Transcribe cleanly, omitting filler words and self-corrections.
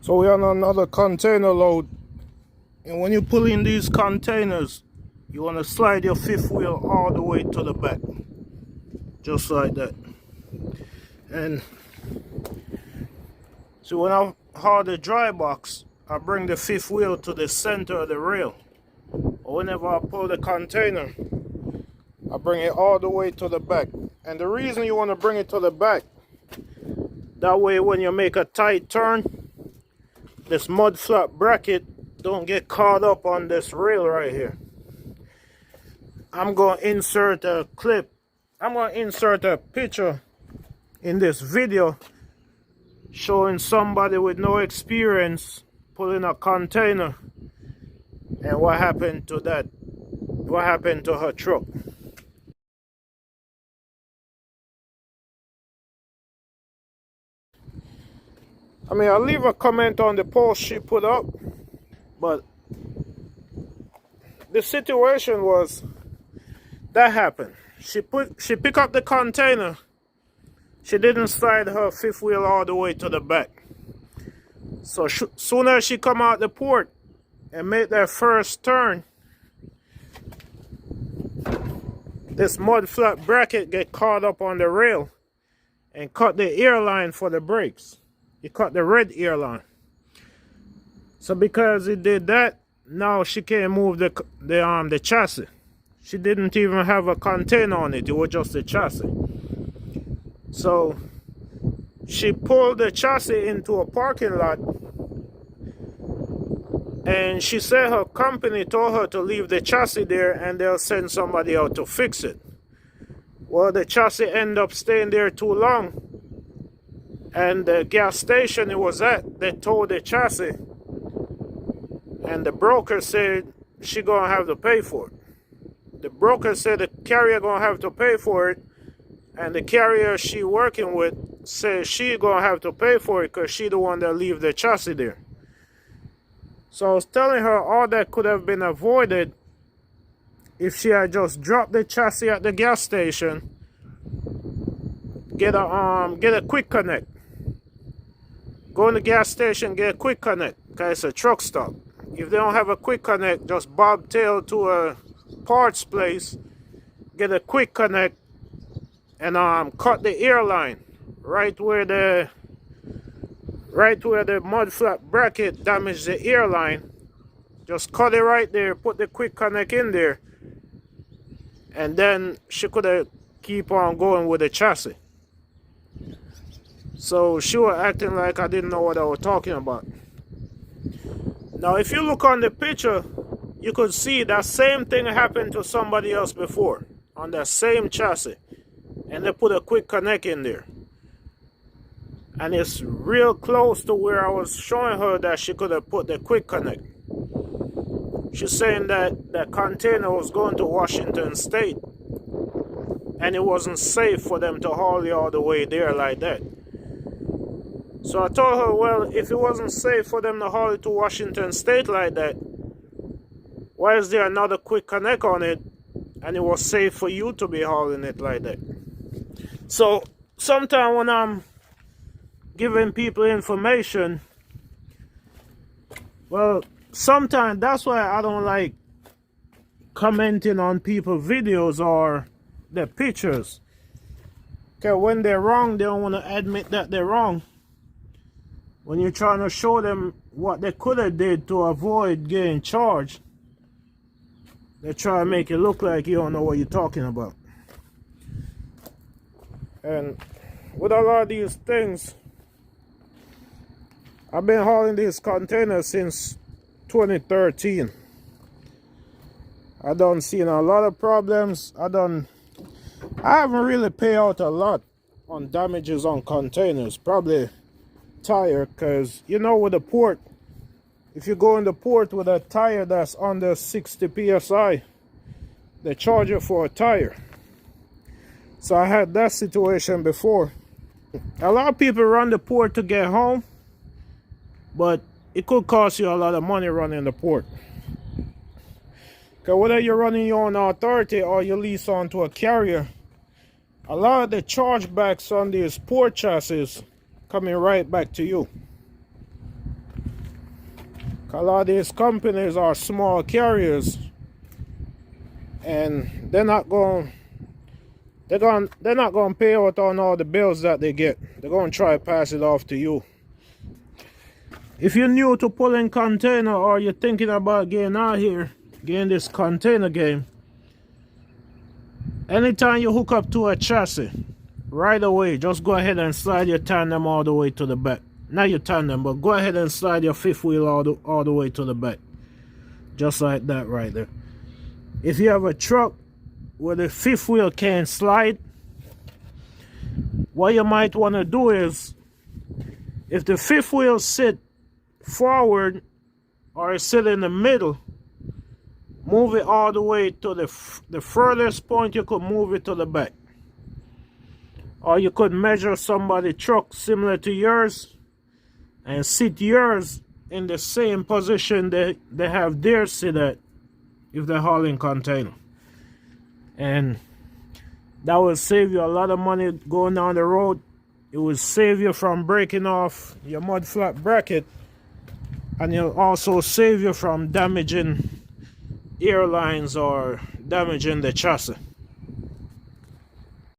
So we're on another container load, and when you pull in these containers, you want to slide your fifth wheel all the way to the back, just like that. And so when I haul the dry box, I bring the fifth wheel to the center of the rail. Or whenever I pull the container, I bring it all the way to the back. And the reason you want to bring it to the back, that way when you make a tight turn, this mud flap bracket don't get caught up on this rail right here. I'm going to insert a clip. I'm going to insert a picture in this video showing somebody with no experience pulling a container and what happened to that. What happened to her truck. I mean, I'll leave a comment on the post she put up, but the situation was that happened. She picked up the container. She didn't slide her fifth wheel all the way to the back. So soon as she come out the port and make that first turn, this mud flat bracket get caught up on the rail and cut the air line for the brakes. It cut the red air line. So because it did that, now she can't move the chassis. She didn't even have a container on it. It was just a chassis. So she pulled the chassis into a parking lot, and she said her company told her to leave the chassis there and they'll send somebody out to fix it. Well, the chassis ended up staying there too long, and the gas station it was at, they towed the chassis, and the broker said she gonna have to pay for it. The broker said the carrier gonna have to pay for it, and the carrier she working with said she gonna have to pay for it because she the one that leave the chassis there. So I was telling her all that could have been avoided if she had just dropped the chassis at the gas station, get a quick connect. Go in the gas station, get a quick connect, because it's a truck stop. If they don't have a quick connect, just bobtail to a parts place, get a quick connect, and cut the air line right where the mud flap bracket damaged the air line. Just cut it right there, put the quick connect in there, and then she could have keep on going with the chassis. So she was acting like I didn't know what I was talking about. Now if you look on the picture, you could see that same thing happened to somebody else before on that same chassis, and they put a quick connect in there, and it's real close to where I was showing her that she could have put the quick connect. She's saying that that container was going to Washington State and it wasn't safe for them to haul you all the way there like that. So I told her, well, if it wasn't safe for them to haul it to Washington State like that, why is there another quick connect on it and it was safe for you to be hauling it like that? So sometimes when I'm giving people information, well, sometimes that's why I don't like commenting on people's videos or their pictures. Because when they're wrong, they don't want to admit that they're wrong. When you're trying to show them what they could have did to avoid getting charged, they try to make it look like you don't know what you're talking about. And with a lot of these things, I've been hauling these containers since 2013. I done seen a lot of problems. I haven't really paid out a lot on damages on containers. Probably tire, because you know with the port, if you go in the port with a tire that's under 60 psi, they charge you for a tire. So I had that situation before. A lot of people run the port to get home, but it could cost you a lot of money running the port. Because whether you're running your own authority or you lease onto a carrier, a lot of the chargebacks on these port chassis coming right back to you. A lot of these companies are small carriers, and they're not going to pay out on all the bills that they get. They're going to try to pass it off to you. If you're new to pulling container, or you're thinking about getting out here, getting this container game, anytime you hook up to a chassis, right away, just go ahead and slide your tandem all the way to the back. Not your tandem, but go ahead and slide your fifth wheel all the way to the back. Just like that right there. If you have a truck where the fifth wheel can't slide, what you might want to do is, if the fifth wheel sit forward or sit in the middle, move it all the way to the furthest point you could move it to the back. Or you could measure somebody's truck similar to yours and sit yours in the same position that they have theirs sit at if they're hauling container. And that will save you a lot of money going down the road. It will save you from breaking off your mud flat bracket, and it'll also save you from damaging airlines or damaging the chassis.